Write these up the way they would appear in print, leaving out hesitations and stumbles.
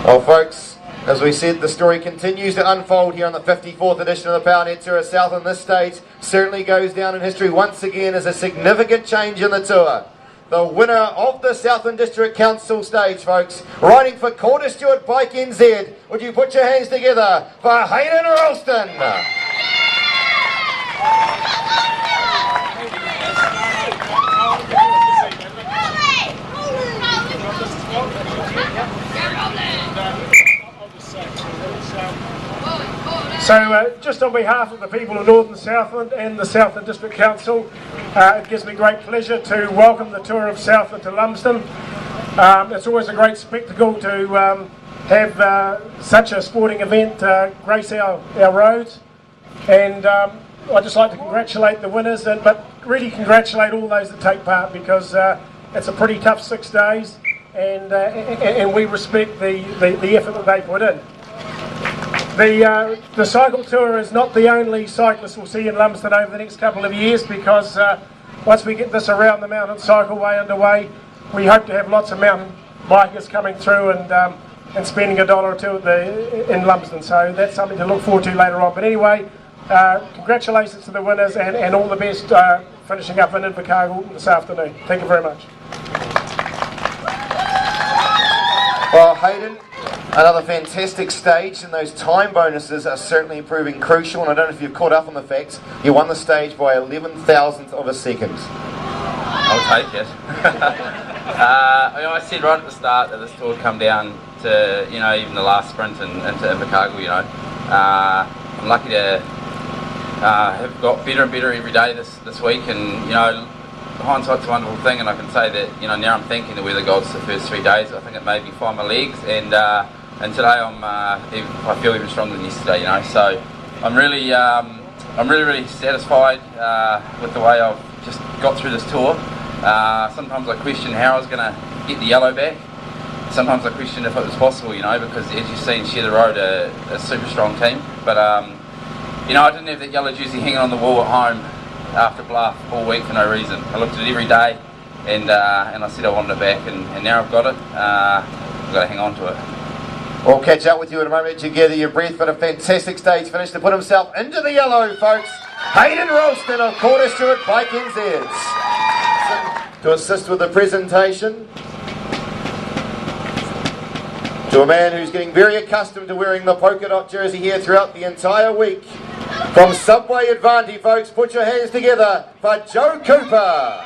Well, folks, as we said, the story continues to unfold here on the 54th edition of the PowerNet Tour of Southland. This stage certainly goes down in history once again as a significant change in the tour. The winner of the Southland District Council stage, folks, riding for Quarter Stewart Bike NZ. Would you put your hands together for Hayden Ralston? So just on behalf of the people of Northern Southland and the Southland District Council, it gives me great pleasure to welcome the Tour of Southland to Lumsden. It's always a great spectacle to have such a sporting event grace our roads, and I'd just like to congratulate the winners, but really congratulate all those that take part, because it's a pretty tough 6 days, and we respect the effort that they put in. The cycle tour is not the only cyclist we'll see in Lumsden over the next couple of years, because once we get this Around the Mountain Cycleway underway, we hope to have lots of mountain bikers coming through and spending $1 or $2 in Lumsden. So that's something to look forward to later on. But anyway, congratulations to the winners, and all the best finishing up in Invercargill this afternoon. Thank you very much. Well, Hayden, another fantastic stage, and those time bonuses are certainly proving crucial. And I don't know if you've caught up on the facts, you won the stage by 11,000th of a second. I'll take it. I said right at the start that this tour would come down to, even the last sprint into Invercargill. I'm lucky to have got better and better every day this week, and hindsight's a wonderful thing, and I can say that now I'm thanking the weather gods the first 3 days. I think it made me find my legs, and today I feel even stronger than yesterday. So I'm really satisfied with the way I've just got through this tour. Sometimes I question how I was going to get the yellow back. Sometimes I question if it was possible, because as you've seen, Share the Road a super strong team. But I didn't have that yellow jersey hanging on the wall at home after Bluff all week for no reason. I looked at it every day, and I said I wanted it back, and now I've got it. I've got to hang on to it. We'll catch up with you in a moment to gather your breath, but a fantastic stage finish to put himself into the yellow, folks. Hayden Ralston of Quarter Stewart Bike NZ. To assist with the presentation, to a man who's getting very accustomed to wearing the polka dot jersey here throughout the entire week. From Subway Advantage, folks, put your hands together for Joe Cooper.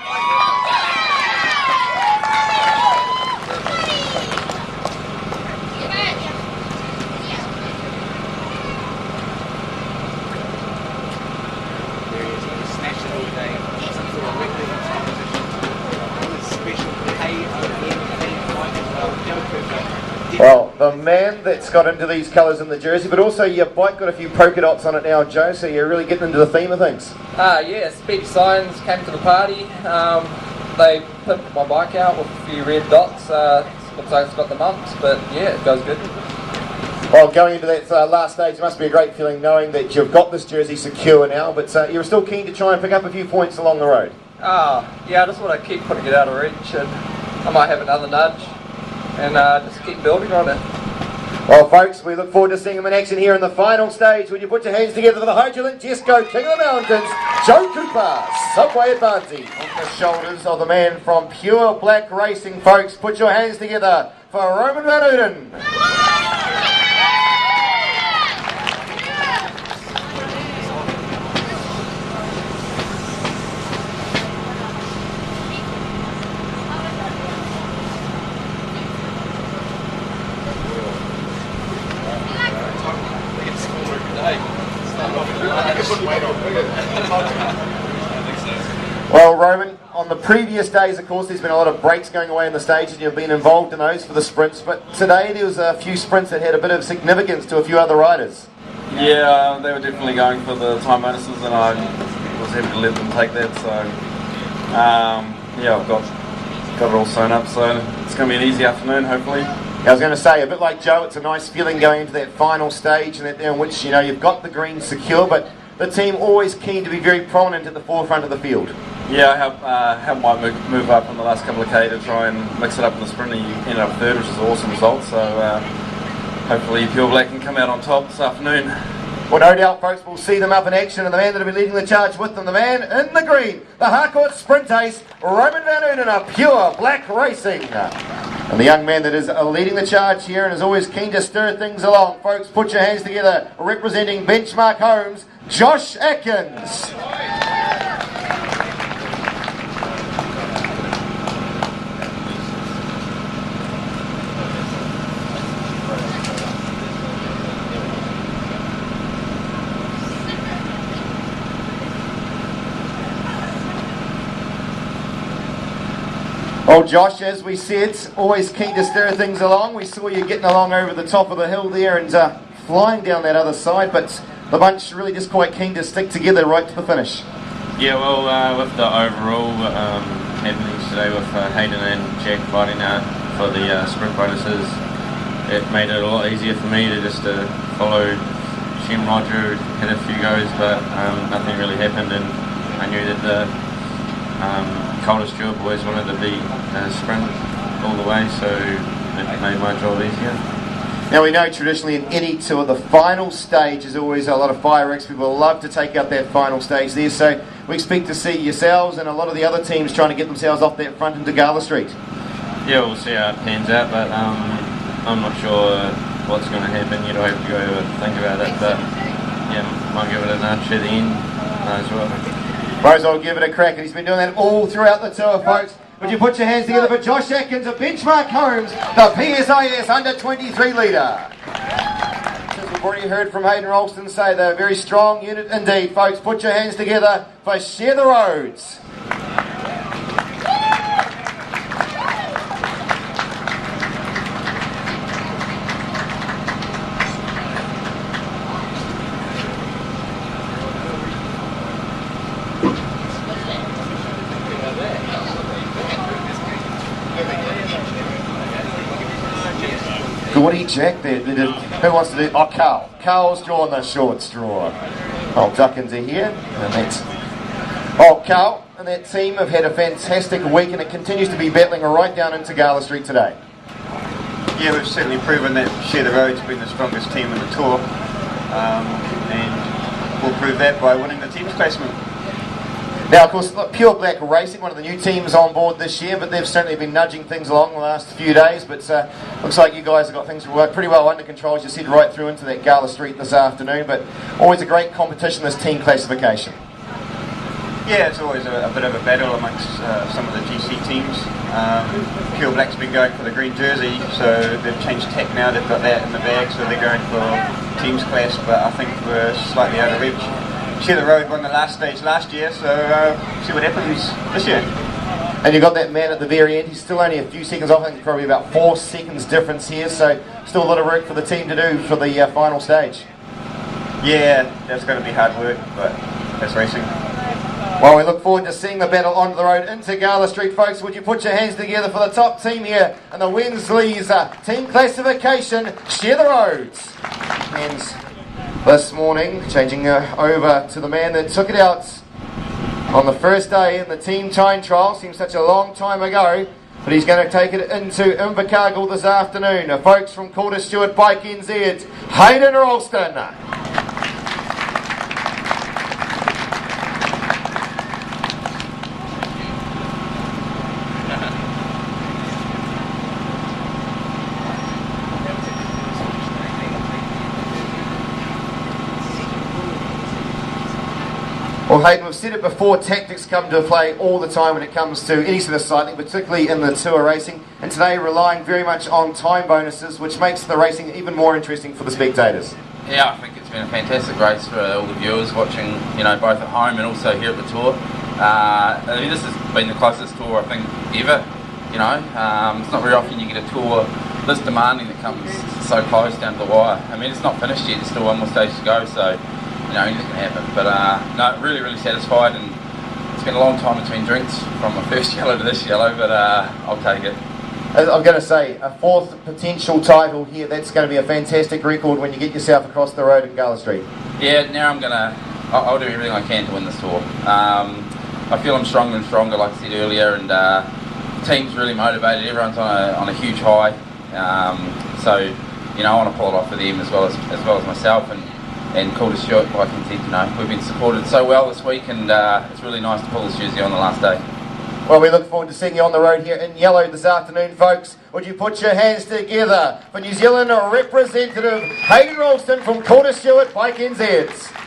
Well, the man that's got into these colours in the jersey, but also your bike got a few polka dots on it now, Joe, so you're really getting into the theme of things. Yeah, Speech Signs came to the party. They pimped my bike out with a few red dots. Looks like it's got the mumps, but yeah, it goes good. Well, going into that last stage, it must be a great feeling knowing that you've got this jersey secure now, but you're still keen to try and pick up a few points along the road. Yeah, I just want to keep putting it out of reach, and I might have another nudge, and just keep building on it. Well, folks, we look forward to seeing them in action here in the final stage. Would you put your hands together for the Hydralink Jesco King of the Mountains, Joe Cooper, Subway Advantage. On the shoulders of the man from Pure Black Racing, folks, put your hands together for Roman Van Uden. Well, Roman, on the previous days, of course, there's been a lot of breaks going away in the stages, and you've been involved in those for the sprints, but today there was a few sprints that had a bit of significance to a few other riders. Yeah, they were definitely going for the time bonuses, and I was happy to let them take that, so yeah, I've got it all sewn up, so it's going to be an easy afternoon, hopefully. I was going to say, a bit like Joe, it's a nice feeling going into that final stage in which you've got the green secure, but the team always keen to be very prominent at the forefront of the field. Yeah, I helped Mike move up on the last couple of K to try and mix it up in the sprint, and he ended up third, which is an awesome result, so hopefully Pure Black can come out on top this afternoon. Well, no doubt, folks, we'll see them up in action, and the man that will be leading the charge with them, the man in the green, the Harcourt Sprint Ace, Roman Van Oonen of Pure Black Racing. And the young man that is leading the charge here and is always keen to stir things along. Folks, put your hands together, representing Benchmark Homes, Josh Atkins. Well, Josh, as we said, always keen to stir things along. We saw you getting along over the top of the hill there and flying down that other side, but the bunch really just quite keen to stick together right to the finish. Yeah, well, with the overall happenings today with Hayden and Jack fighting for the sprint bonuses, it made it a lot easier for me to just follow Shem Roger, had a few goes, but nothing really happened, and I knew that the Calder Stewart boys wanted to be sprint all the way, so it made my job easier. Now, we know traditionally in any tour the final stage is always a lot of fireworks. People love to take out that final stage there, so we expect to see yourselves and a lot of the other teams trying to get themselves off that front into Gala Street. Yeah, we'll see how it pans out, but I'm not sure what's going to happen. You'd hope to go think about it, but yeah, might give it a nudge at the end as well. Rose will give it a crack, and he's been doing that all throughout the tour, folks. Would you put your hands together for Josh Atkins of Benchmark Homes, the PSIS Under-23 leader. As we've already heard from Hayden Ralston say, they're a very strong unit indeed, folks. Put your hands together for Share the Roads. Goody Jack, who wants to do? Oh, Carl. Carl's drawing the short straw. Oh, Duckins are here. And that's... Oh, Carl and that team have had a fantastic week, and it continues to be battling right down into Gala Street today. Yeah, we've certainly proven that Share the Road's been the strongest team in the tour, and we'll prove that by winning the team's placement. Now, of course, Pure Black Racing, one of the new teams on board this year, but they've certainly been nudging things along the last few days. But looks like you guys have got things pretty well under control, as you said, right through into that Gala Street this afternoon. But always a great competition, this team classification. Yeah, it's always a bit of a battle amongst some of the GC teams. Pure Black's been going for the green jersey, so they've changed tack now. They've got that in the bag, so they're going for teams class. But I think we're slightly out of reach. Share the Road won the last stage last year, so see what happens this year. And you got that man at the very end. He's still only a few seconds off. I think probably about 4 seconds difference here. So still a lot of work for the team to do for the final stage. Yeah, that's going to be hard work, but that's racing. Well, we look forward to seeing the battle onto the road into Gala Street, folks. Would you put your hands together for the top team here in the Wensley's team classification, Share the Roads. And this morning, changing over to the man that took it out on the first day in the team time trial. Seems such a long time ago, but he's going to take it into Invercargill this afternoon. Folks from Calder Stewart Bike NZ, Hayden Ralston. Well, Hayden, we've said it before, tactics come to play all the time when it comes to any sort of cycling, particularly in the tour racing, and today relying very much on time bonuses, which makes the racing even more interesting for the spectators. Yeah, I think it's been a fantastic race for all the viewers watching, you know, both at home and also here at the tour. I mean, this has been the closest tour, I think, ever. You know, it's not very often you get a tour this demanding that comes so close down to the wire. I mean, it's not finished yet, there's still one more stage to go, so you know, anything can happen. But no, really, really satisfied, and it's been a long time between drinks from my first yellow to this yellow, but I'll take it. I'm going to say, a 4th potential title here, that's going to be a fantastic record when you get yourself across the road in Gala Street. Yeah, now I'll do everything I can to win this tour. I feel I'm stronger and stronger, like I said earlier, and the team's really motivated, everyone's on a huge high. So you know, I want to pull it off for them as well as myself and Calder Stewart by Kentucky. You know, we've been supported so well this week, and it's really nice to pull this jersey on the last day. Well, we look forward to seeing you on the road here in yellow this afternoon, folks. Would you put your hands together for New Zealand representative Hayden Ralston from Calder Stewart Bike NZs?